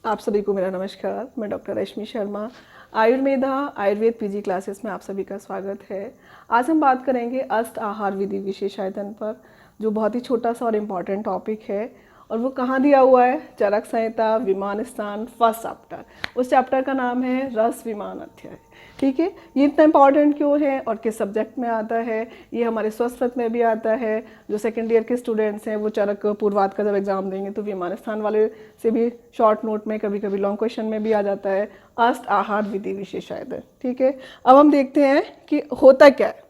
आप सभी को मेरा नमस्कार। मैं डॉक्टर रश्मि शर्मा, आयुर्वेद पीजी क्लासेस में आप सभी का स्वागत है। आज हम बात करेंगे अष्ट आहार विधि विशेषायतन पर, जो बहुत ही छोटा सा और इम्पॉर्टेंट टॉपिक है। और वो कहाँ दिया हुआ है? चरक संहिता विमान स्थान फर्स्ट चैप्टर। उस चैप्टर का नाम है रस विमान अध्याय। ठीक है, ये इतना इम्पॉर्टेंट क्यों है और किस सब्जेक्ट में आता है? ये हमारे स्वस्थ में भी आता है। जो सेकेंड ईयर के स्टूडेंट्स हैं वो चरक पूर्वाध का जब एग्जाम देंगे तो विमान स्थान वाले से भी शॉर्ट नोट में, कभी कभी लॉन्ग क्वेश्चन में भी आ जाता है अष्ट आहार विधि विशेषायतन। ठीक है, अब हम देखते हैं कि होता क्या है।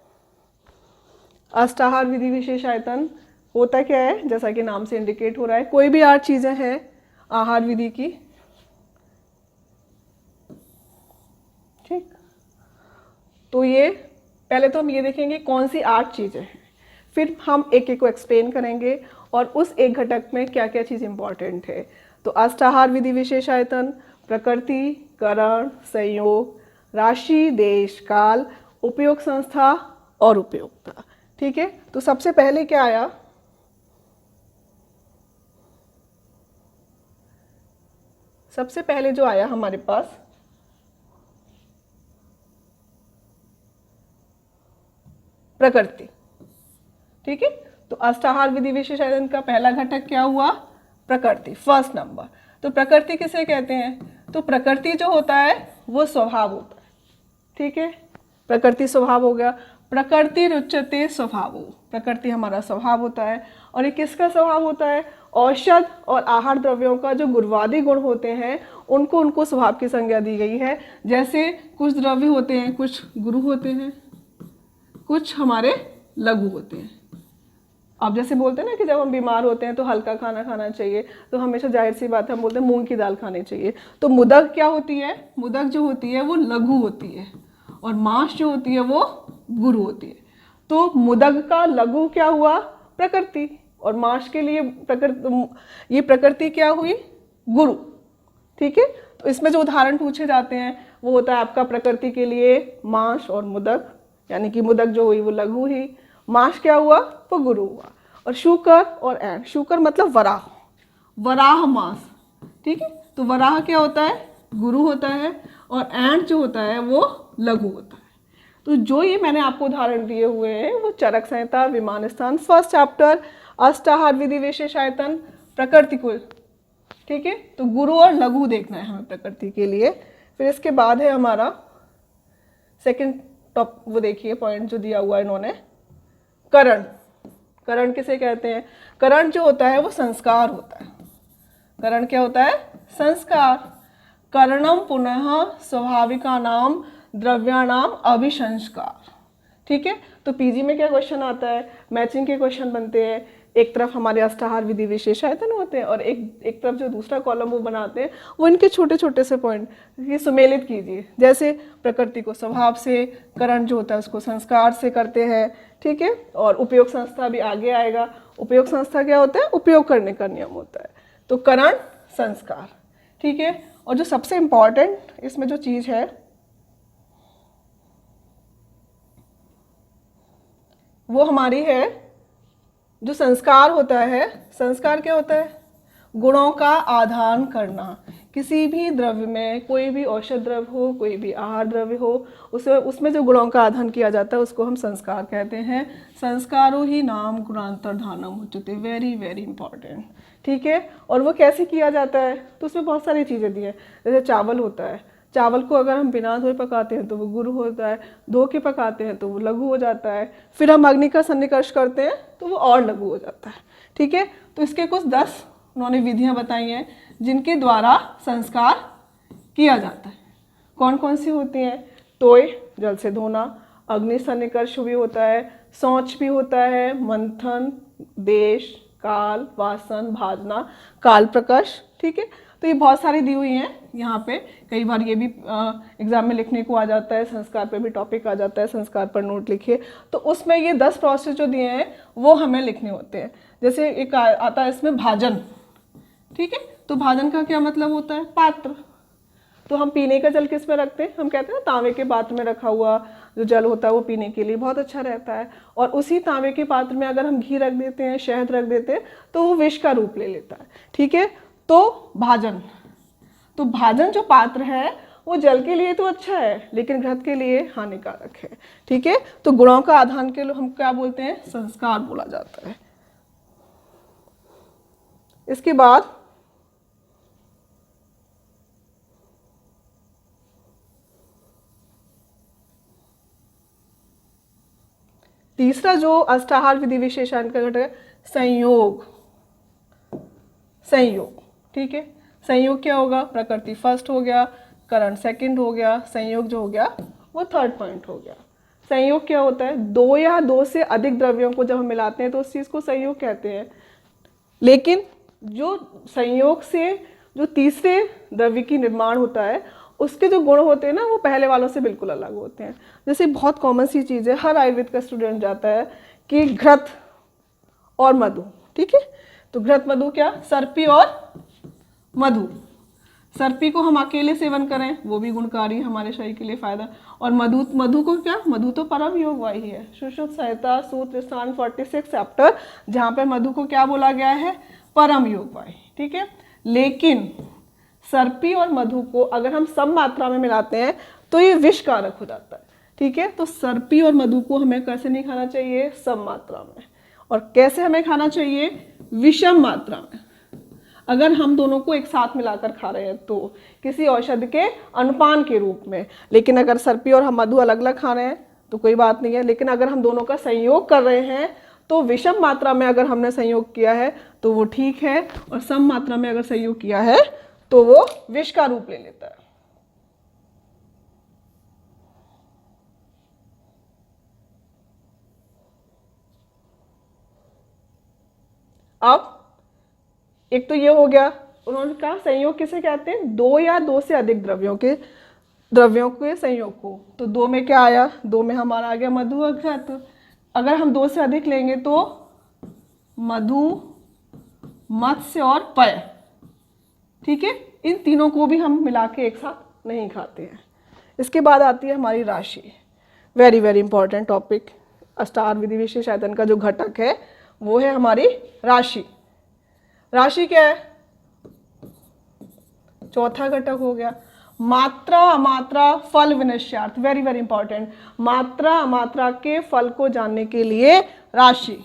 अष्ट आहार विधि विशेषायतन होता क्या है? जैसा कि नाम से इंडिकेट हो रहा है, कोई भी 8 चीजें हैं आहार विधि की। ठीक, तो ये पहले तो हम ये देखेंगे कौन सी 8 चीजें हैं, फिर हम एक एक को एक्सप्लेन करेंगे और उस एक घटक में क्या क्या चीज इंपॉर्टेंट है। तो अष्ट आहार विधि विशेषायतन प्रकृति, करण, संयोग, राशि, देश, काल, उपयोग संस्था और उपयोगिता। ठीक है, तो सबसे पहले क्या आया? सबसे पहले जो आया हमारे पास प्रकृति। ठीक है, तो अष्टाहार विधि विशेषायतन का पहला घटक क्या हुआ? प्रकृति, फर्स्ट नंबर। तो प्रकृति किसे कहते हैं? तो प्रकृति जो होता है वो स्वभाव होता है। ठीक है, प्रकृति स्वभाव हो गया। प्रकृति रुच्यते स्वभावो, प्रकृति हमारा स्वभाव होता है। और ये किसका स्वभाव होता है? औषध और आहार द्रव्यों का जो गुणवादी गुण होते हैं उनको स्वभाव की संज्ञा दी गई है। जैसे कुछ द्रव्य होते हैं, कुछ गुरु होते हैं, कुछ हमारे लघु होते हैं। अब जैसे बोलते हैं ना कि जब हम बीमार होते हैं तो हल्का खाना खाना चाहिए, तो हमेशा जाहिर सी बात है हम बोलते हैं मूंग की दाल खानी चाहिए। तो मुदक क्या होती है? मुदक जो होती है वो लघु होती है और मांस जो होती है वो गुरु होती है। तो मुदक का लघु क्या हुआ? प्रकृति। और मांस के लिए ये प्रकृति क्या हुई? गुरु। ठीक है, तो इसमें जो उदाहरण पूछे जाते हैं वो होता है आपका प्रकृति के लिए मांस और मुदक, यानी कि मुदक जो हुई वो लघु ही, मांस क्या हुआ? वो गुरु हुआ। और शूकर और ऐंड, शूकर मतलब वराह, वराह मांस। ठीक है, तो वराह क्या होता है? गुरु होता है और ऐंड जो होता है वो लघु होता है। तो जो ये मैंने आपको उदाहरण दिए हुए हैं वो चरक संहिता विमान स्थान फर्स्ट चैप्टर अष्टाहार विधि विशेषायतन प्रकृति को। ठीक है, तो गुरु और लघु देखना है हमें प्रकृति के लिए। फिर इसके बाद है हमारा सेकंड टॉप, वो देखिए पॉइंट जो दिया हुआ है इन्होंने, करण। करण किसे कहते हैं? करण जो होता है वो संस्कार होता है। करण क्या होता है? संस्कार। करणम पुनः स्वाभाविका नाम द्रव्याणाम अभिसंस्कार। ठीक है, तो पीजी में क्या क्वेश्चन आता है? मैचिंग के क्वेश्चन बनते हैं। एक तरफ हमारे अष्टाहार विधि विशेषायतन होते हैं और एक तरफ जो दूसरा कॉलम वो बनाते हैं वो इनके छोटे छोटे से पॉइंट ये सुमेलित कीजिए। जैसे प्रकृति को स्वभाव से, करण जो होता है उसको संस्कार से करते हैं। ठीक है, और उपयोग संस्था भी आगे आएगा। उपयोग संस्था क्या होता है? उपयोग करने का नियम होता है। तो करण, संस्कार। ठीक है, और जो सबसे इंपॉर्टेंट इसमें जो चीज है वो हमारी है जो संस्कार होता है। संस्कार क्या होता है? गुणों का आधान करना। किसी भी द्रव्य में, कोई भी औषध द्रव्य हो, कोई भी आहार द्रव्य हो, उसमें जो गुणों का आधान किया जाता है उसको हम संस्कार कहते हैं। संस्कारो ही नाम गुणांतर्धानम उच्यते, वेरी वेरी इंपॉर्टेंट। ठीक है, और वो कैसे किया जाता है? तो उसमें बहुत सारी चीज़ें दी है। जैसे चावल होता है, चावल को अगर हम बिना धोए पकाते हैं तो वो गुरु होता है, धो के पकाते हैं तो वो लघु हो जाता है, फिर हम अग्नि का सन्निकर्ष करते हैं तो वो और लघु हो जाता है। ठीक है, तो इसके कुछ 10 उन्होंने विधियां बताई हैं जिनके द्वारा संस्कार किया जाता है। कौन कौन सी होती हैं? टोय, जल से धोना, अग्नि सन्निकर्ष भी होता है, शौच भी होता है, मंथन, देश, काल, वासन, भाजना, काल प्रकाश। ठीक है, तो ये बहुत सारी दी हुई हैं यहाँ पे। कई बार ये भी एग्जाम में लिखने को आ जाता है, संस्कार पे भी टॉपिक आ जाता है, संस्कार पर नोट लिखिए। तो उसमें ये 10 प्रोसेस जो दिए हैं वो हमें लिखने होते हैं। जैसे एक आता है इसमें भाजन। ठीक है, तो भाजन का क्या मतलब होता है? पात्र। तो हम पीने का जल किस में रखते हैं? हम कहते हैं ना तांबे के पात्र में रखा हुआ जो जल होता है वो पीने के लिए बहुत अच्छा रहता है। और उसी तांबे के पात्र में अगर हम घी रख देते हैं, शहद रख देते हैं तो वो विष का रूप ले लेता है। ठीक है, तो भाजन। तो भाजन जो पात्र है वो जल के लिए तो अच्छा है लेकिन घृत के लिए हानिकारक है। ठीक है, तो गुणों का आधान के लिए हम क्या बोलते हैं, संस्कार बोला जाता है। इसके बाद तीसरा जो अष्टाहार विधि विशेषण का घटक है संयोग। संयोग, ठीक है, संयोग क्या होगा, प्रकृति फर्स्ट हो गया, करण सेकंड हो गया, संयोग जो हो गया वो थर्ड पॉइंट हो गया। संयोग क्या होता है, दो या दो से अधिक द्रव्यों को जब हम मिलाते हैं तो उस चीज़ को संयोग कहते हैं। लेकिन जो संयोग से जो तीसरे द्रव्य की निर्माण होता है उसके जो गुण होते हैं ना वो पहले वालों से बिल्कुल अलग होते हैं। जैसे बहुत कॉमन सी चीज़ है, हर आयुर्वेद का स्टूडेंट जाता है कि घृत और मधु, ठीक है, तो घृत मधु क्या, सर्पी और मधु। सर्पी को हम अकेले सेवन करें वो भी गुणकारी, हमारे शरीर के लिए फायदा, और मधु को क्या, मधु तो परम योग वाही है। सुश्रुत संहिता सूत्र स्थान 46 चैप्टर जहाँ पे मधु को क्या बोला गया है, परम योग वाही, ठीक है। लेकिन सर्पी और मधु को अगर हम सम मात्रा में मिलाते हैं तो ये विषकारक हो जाता है, ठीक है। तो सर्पी और मधु को हमें कैसे नहीं खाना चाहिए, सम मात्रा में। और कैसे हमें खाना चाहिए, विषम मात्रा में। अगर हम दोनों को एक साथ मिलाकर खा रहे हैं तो किसी औषधि के अनुपान के रूप में, लेकिन अगर सर्पी और हम मधु अलग अलग खा रहे हैं तो कोई बात नहीं है। लेकिन अगर हम दोनों का संयोग कर रहे हैं तो विषम मात्रा में अगर हमने संयोग किया है तो वो ठीक है, और सम मात्रा में अगर संयोग किया है तो वो विष का रूप ले लेता है। अब एक तो ये हो गया, उन्होंने कहा संयोग किसे कहते हैं, दो या दो से अधिक द्रव्यों के संयोग को। तो दो में क्या आया, दो में हमारा आ गया मधु और घृत। अगर हम दो से अधिक लेंगे तो मधु, मत्स्य और पय, ठीक है। इन तीनों को भी हम मिला के एक साथ नहीं खाते हैं। इसके बाद आती है हमारी राशि, वेरी वेरी इंपॉर्टेंट टॉपिक। अष्टाहार विधि विशेष आयतन का जो घटक है वो है हमारी राशि। राशि क्या है, चौथा घटक हो गया। मात्रा अमात्रा फल विनिश्चार्थ, वेरी वेरी इंपॉर्टेंट। मात्रा अमात्रा के फल को जानने के लिए राशि।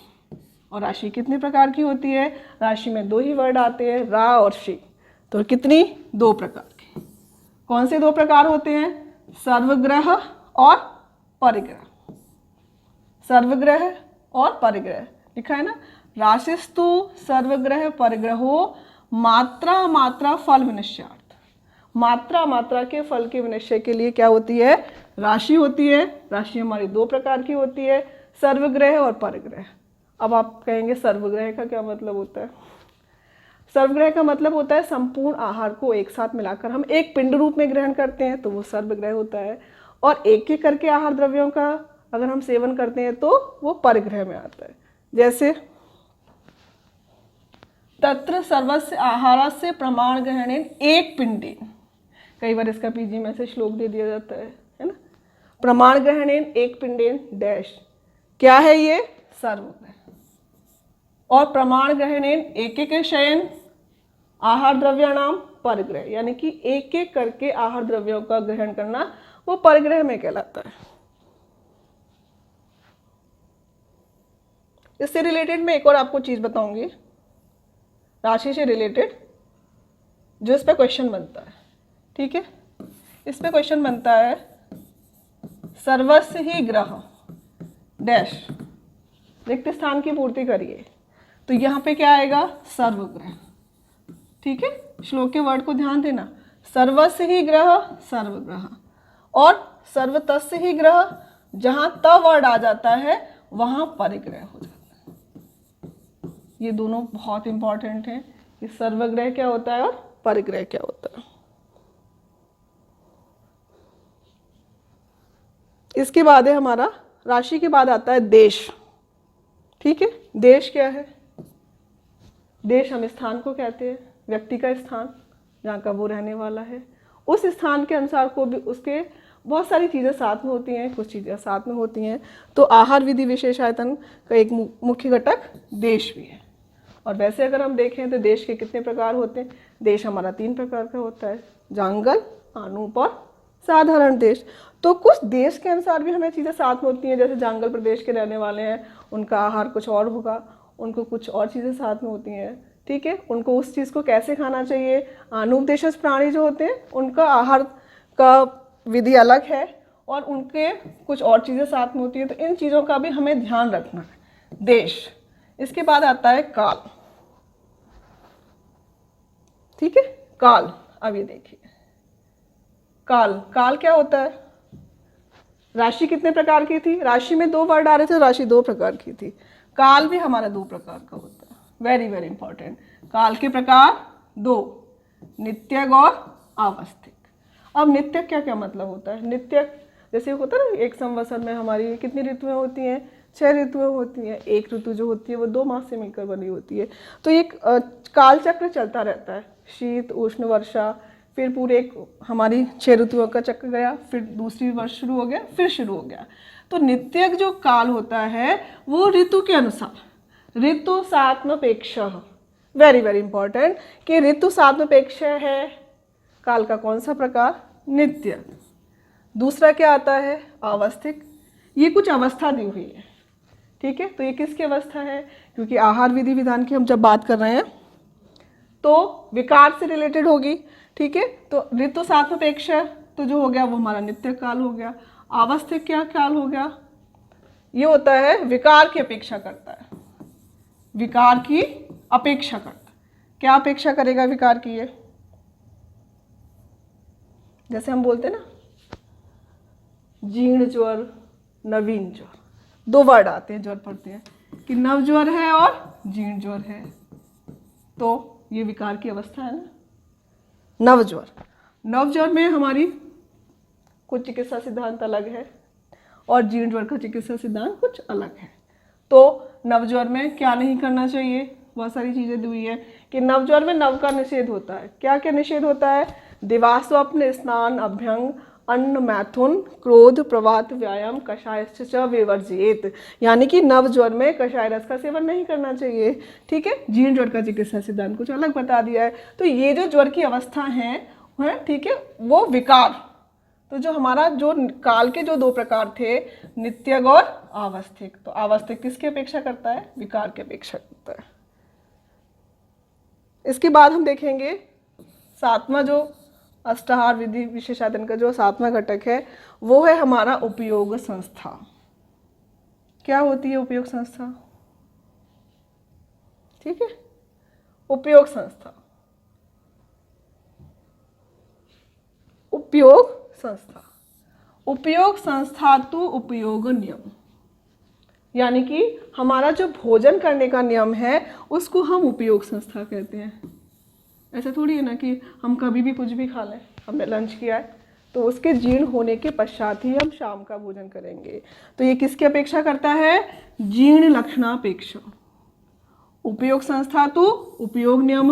और राशि कितने प्रकार की होती है, राशि में दो ही वर्ड आते हैं, रा और शी। तो कितनी, दो प्रकार की। कौन से दो प्रकार होते हैं, सर्वग्रह और परिग्रह। सर्वग्रह और परिग्रह लिखा है ना, राशिस्तु सर्वग्रह परिग्रहो मात्रा मात्रा फल विनिश्चार्थ। मात्रा मात्रा के फल के विनिश्चय के लिए क्या होती है, राशि होती है। राशि हमारी दो प्रकार की होती है, सर्वग्रह और परिग्रह। अब आप कहेंगे सर्वग्रह का क्या मतलब होता है। सर्वग्रह का मतलब होता है संपूर्ण आहार को एक साथ मिलाकर हम एक पिंड रूप में ग्रहण करते हैं तो वो सर्वग्रह होता है। और एक एक करके आहार द्रव्यों का अगर हम सेवन करते हैं तो वो परिग्रह में आता है। जैसे तत्र सर्वस्य आहारस्य प्रमाण ग्रहणेन एक पिंडेन, कई बार इसका पीजी में से श्लोक दे दिया जाता है ना। प्रमाण ग्रहणेन एक पिंडेन डैश, क्या है ये, सर्वग्रह। और प्रमाण ग्रहणेन एक एक शयन आहार द्रव्याणाम परिग्रह, यानी कि एक एक करके आहार द्रव्यों का ग्रहण करना वो परिग्रह में कहलाता है। इससे रिलेटेड मैं एक और आपको चीज बताऊंगी, राशि से रिलेटेड, जो इस पे क्वेश्चन बनता है, ठीक है। इस पे क्वेश्चन बनता है सर्वस्व ही ग्रह डैश, रिक्त स्थान की पूर्ति करिए। तो यहाँ पे क्या आएगा, सर्वग्रह, ठीक है। श्लोक के वर्ड को ध्यान देना, सर्वस्य ही ग्रह सर्वग्रह, और सर्वतस्य ही ग्रह, जहां त वर्ड आ जाता है वहां परिग्रह हो जाता है। ये दोनों बहुत इंपॉर्टेंट हैं कि सर्वग्रह क्या होता है और परिग्रह क्या होता है। इसके बाद है हमारा, राशि के बाद आता है देश, ठीक है। देश क्या है, देश हम स्थान को कहते हैं, व्यक्ति का स्थान जहाँ का वो रहने वाला है। उस स्थान के अनुसार को भी उसके बहुत सारी चीज़ें साथ में होती हैं, कुछ चीज़ें साथ में होती हैं। तो आहार विधि विशेष आयतन का एक मुख्य घटक देश भी है। और वैसे अगर हम देखें तो देश के कितने प्रकार होते हैं, देश हमारा 3 प्रकार का होता है, जांगल, आनूप और साधारण देश। तो कुछ देश के अनुसार भी हमें चीज़ें साथ में होती हैं, जैसे जांगल प्रदेश के रहने वाले हैं, उनका आहार कुछ और होगा, उनको कुछ और चीज़ें साथ में होती हैं, ठीक है, उनको उस चीज़ को कैसे खाना चाहिए। आनूप देशज प्राणी जो होते हैं उनका आहार का विधि अलग है और उनके कुछ और चीज़ें साथ में होती हैं, तो इन चीज़ों का भी हमें ध्यान रखना है। देश, इसके बाद आता है काल, ठीक है, काल। अब ये देखिए काल, काल क्या होता है। राशि कितने प्रकार की थी, राशि में 2 वर्ड आ रहे थे, राशि 2 प्रकार की थी। काल भी हमारा 2 प्रकार का होता है, वेरी वेरी इंपॉर्टेंट। काल के प्रकार 2, नित्यक और आवस्थिक। अब नित्यक क्या क्या मतलब होता है। नित्यक जैसे होता है ना, एक संवत्सर में हमारी कितनी ऋतुएं होती हैं, 6 ऋतुएं होती हैं। एक ऋतु जो होती है वो 2 मास से मिलकर बनी होती है। तो एक काल चक्र चलता रहता है, शीत, उष्ण, वर्षा, फिर पूरे एक हमारी 6 ऋतुओं का चक्र गया, फिर दूसरी वर्ष शुरू हो गया, फिर शुरू हो गया। तो नित्यक जो काल होता है वो ऋतु के अनुसार, ऋतु सात्मपेक्ष, वेरी वेरी इंपॉर्टेंट, कि ऋतु सात्मपेक्ष है काल का कौन सा प्रकार, नित्य। दूसरा क्या आता है, अवस्थिक। ये कुछ अवस्था दी हुई है, ठीक है। तो ये किसकी अवस्था है, क्योंकि आहार विधि विधान की हम जब बात कर रहे हैं तो विकार से रिलेटेड होगी, ठीक है। तो ऋतु सात्मपेक्ष तो जो हो गया वो हमारा नित्य काल हो गया। आवस्थिक क्या काल हो गया, ये होता है विकार की अपेक्षा करता है, विकार की अपेक्षा करता है। क्या अपेक्षा करेगा विकार की, ये जैसे हम बोलते हैं ना जीर्ण ज्वर, नवीन ज्वर, 2 वर्ड आते हैं ज्वर पढ़ते हैं कि नव ज्वर है और जीर्ण ज्वर है, तो ये विकार की अवस्था है ना। नव ज्वर, नव ज्वर में हमारी कुछ चिकित्सा सिद्धांत अलग है और जीर्ण ज्वर का चिकित्सा सिद्धांत कुछ अलग है। तो नवज्वर में क्या नहीं करना चाहिए, बहुत सारी चीज़ें दी हुई है कि नवज्वर में नव का निषेध होता है। क्या क्या निषेध होता है, दिवास्वप्न, स्नान, अभ्यंग, अन्न, मैथुन, क्रोध, प्रवात, व्यायाम, कषायश्च च विवर्जित। यानी कि नवज्वर में कषाय रस का सेवन नहीं करना चाहिए, ठीक है। जीर्ण ज्वर का चिकित्सा सिद्धांत कुछ अलग बता दिया है। तो ये जो ज्वर की अवस्था है, ठीक है, वो विकार। तो जो हमारा जो काल के जो 2 प्रकार थे, नित्यक और आवस्थिक, तो आवस्थिक किसकी अपेक्षा करता है, विकार की अपेक्षा करता है। इसके बाद हम देखेंगे 7वां जो अष्टाहार विधि विशेषायतन का जो 7वां घटक है वो है हमारा उपयोग संस्था। क्या होती है उपयोग संस्था, ठीक है। उपयोग संस्था, उपयोग संस्था, उपयोग संस्था तो उपयोग नियम, यानी कि हमारा जो भोजन करने का नियम है उसको हम उपयोग संस्था कहते हैं। ऐसा थोड़ी है ना कि हम कभी भी कुछ भी खा लें, हमने लंच किया है तो उसके जीर्ण होने के पश्चात ही हम शाम का भोजन करेंगे। तो ये किसकी अपेक्षा करता है, जीर्ण लक्षणापेक्षा। उपयोग संस्था तो उपयोग नियम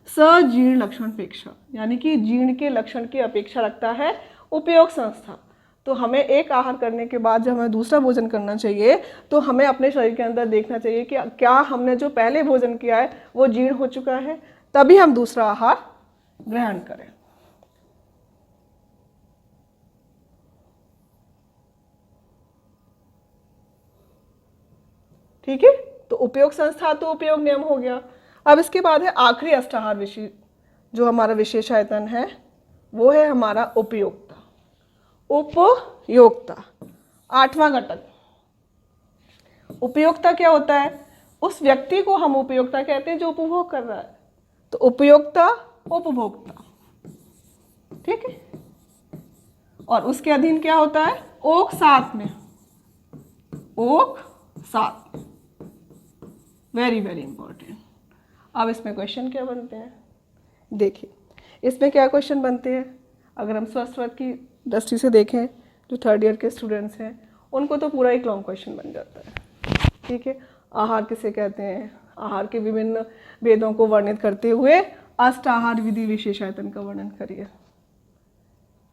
सजीर्ण लक्षणापेक्षा, यानी कि जीर्ण के लक्षण की अपेक्षा रखता है उपयोग संस्था। तो हमें एक आहार करने के बाद जब हमें दूसरा भोजन करना चाहिए तो हमें अपने शरीर के अंदर देखना चाहिए कि क्या हमने जो पहले भोजन किया है वो जीर्ण हो चुका है, तभी हम दूसरा आहार ग्रहण करें। ठीक है, तो उपयोग संस्था तो उपयोग नियम हो गया। अब इसके बाद है आखिरी अष्टाहार विषय जो हमारा विशेषायतन है वो है हमारा उपयोक्ता। उपयोक्ता 8वां घटक। उपयोक्ता क्या होता है, उस व्यक्ति को हम उपयोक्ता कहते हैं जो उपभोग कर रहा है। तो उपयोक्ता उपभोक्ता, ठीक है। और उसके अधीन क्या होता है, ओक साथ में, ओक साथ, वेरी वेरी इंपॉर्टेंट। अब इसमें क्वेश्चन क्या बनते हैं, देखिए इसमें क्या क्वेश्चन बनते हैं। अगर हम स्वस्थ वर्ग की दृष्टि से देखें, जो 3rd ईयर के स्टूडेंट्स हैं उनको तो पूरा एक लॉन्ग क्वेश्चन बन जाता है, ठीक है। आहार किसे कहते हैं, आहार के विभिन्न भेदों को वर्णित करते हुए अष्टाहार विधि विशेषायतन का वर्णन करिए,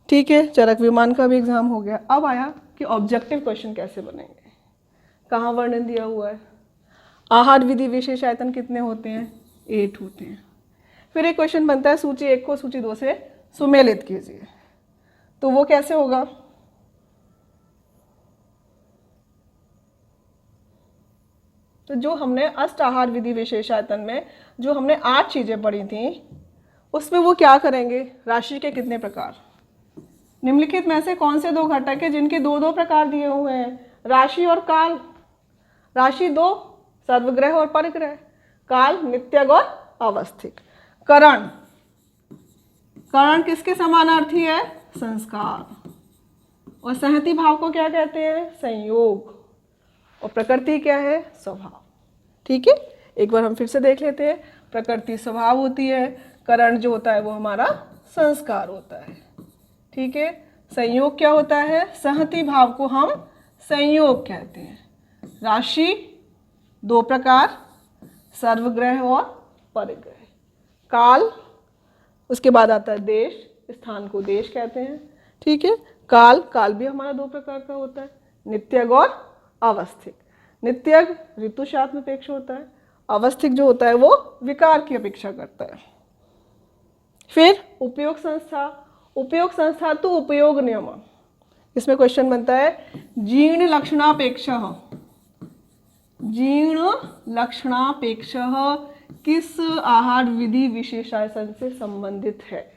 ठीक है। चरक विमान का भी एग्जाम हो गया। अब आया कि ऑब्जेक्टिव क्वेश्चन कैसे बनेंगे, कहाँ वर्णन दिया हुआ है। आहार विधि विशेषायतन कितने होते हैं, 8 होते हैं। फिर एक क्वेश्चन बनता है सूची 1 को सूची 2 से सुमेलित कीजिए, तो वो कैसे होगा? तो जो हमने अष्टाहार विधि विशेषायतन में जो हमने 8 चीजें पढ़ी थी, उसमें वो क्या करेंगे? राशि के कितने प्रकार, निम्नलिखित में से कौन से 2 घटक है जिनके 2-2 प्रकार दिए हुए हैं? राशि और काल। राशि 2 सर्वग्रह और परिग्रह, काल नित्यग और अवस्थिक। करण, करण किसके समानार्थी है? संस्कार। और संहति भाव को क्या कहते हैं? संयोग। और प्रकृति क्या है? स्वभाव। ठीक है, एक बार हम फिर से देख लेते हैं। प्रकृति स्वभाव होती है, करण जो होता है वो हमारा संस्कार होता है। ठीक है, संयोग क्या होता है? संहति भाव को हम संयोग कहते हैं। राशि 2 प्रकार, सर्वग्रह और परिग्रह। काल, उसके बाद आता है देश, स्थान को देश कहते हैं। ठीक है, काल, काल भी हमारा 2 प्रकार का होता है, नित्यग और अवस्थिक। नित्यग ऋतु सापेक्ष होता है, अवस्थिक जो होता है वो विकार की अपेक्षा करता है। फिर उपयोग संस्था, उपयोग संस्था तो उपयोग नियम। इसमें क्वेश्चन बनता है जीर्ण लक्षणापेक्ष, जीर्ण लक्षणापेक्ष किस आहार विधि विशेषायतन से संबंधित है?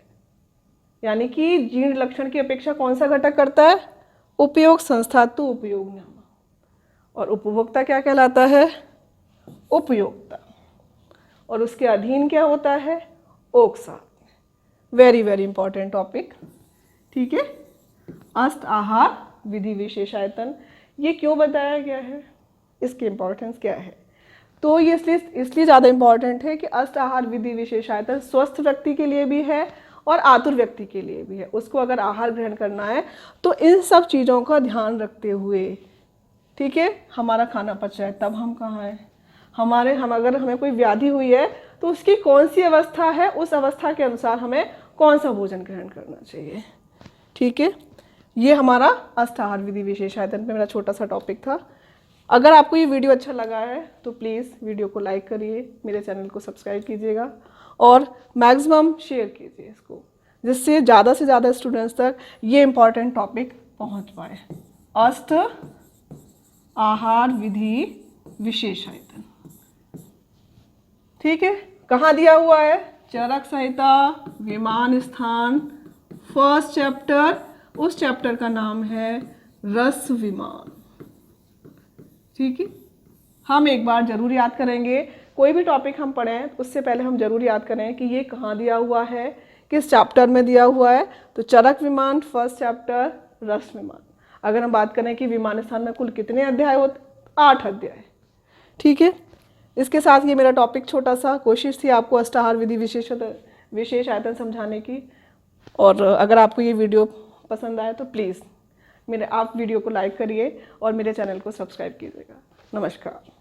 यानी कि जीर्ण लक्षण की अपेक्षा कौन सा घटक करता है? उपयोग संस्था तो उपयोग नियम। और उपभोक्ता क्या कहलाता है? उपयोक्ता। और उसके अधीन क्या होता है? ओक्सा। Very very important topic. ठीक है, अष्ट आहार विधि विशेषायतन, ये क्यों बताया गया है, इसकी इंपॉर्टेंस क्या है? तो ये इसलिए ज़्यादा इंपॉर्टेंट है कि अष्ट आहार विधि विशेषायतन स्वस्थ व्यक्ति के लिए भी है और आतुर व्यक्ति के लिए भी है। उसको अगर आहार ग्रहण करना है तो इन सब चीज़ों का ध्यान रखते हुए, ठीक है, हमारा खाना पच जाए तब हम कहाँ हैं, हम अगर हमें कोई व्याधि हुई है तो उसकी कौन सी अवस्था है, उस अवस्था के अनुसार हमें कौन सा भोजन ग्रहण करना चाहिए। ठीक है, ये हमारा अष्ट आहार विधि विशेषायतन पे मेरा छोटा सा टॉपिक था। अगर आपको ये वीडियो अच्छा लगा है तो प्लीज़ वीडियो को लाइक करिए, मेरे चैनल को सब्सक्राइब कीजिएगा और मैक्सिमम शेयर कीजिए इसको, जिससे ज़्यादा से ज़्यादा स्टूडेंट्स तक ये इम्पॉर्टेंट टॉपिक पहुंच पाए। अष्ट आहार विधि विशेषायतन, ठीक है, कहाँ दिया हुआ है? चरक संहिता, विमान स्थान, फर्स्ट चैप्टर, उस चैप्टर का नाम है रस विमान। ठीक है, हम एक बार जरूर याद करेंगे, कोई भी टॉपिक हम पढ़ें उससे पहले हम जरूर याद करें कि ये कहाँ दिया हुआ है, किस चैप्टर में दिया हुआ है। तो चरक विमान फर्स्ट चैप्टर, रस विमान। अगर हम बात करें कि विमान स्थान में कुल कितने अध्याय होते? 8 अध्याय। ठीक है, इसके साथ ये मेरा टॉपिक छोटा सा कोशिश थी आपको अष्टाहार विधि विशेषायतन समझाने की। और अगर आपको ये वीडियो पसंद आए तो प्लीज़ आप वीडियो को लाइक करिए और मेरे चैनल को सब्सक्राइब कीजिएगा। नमस्कार।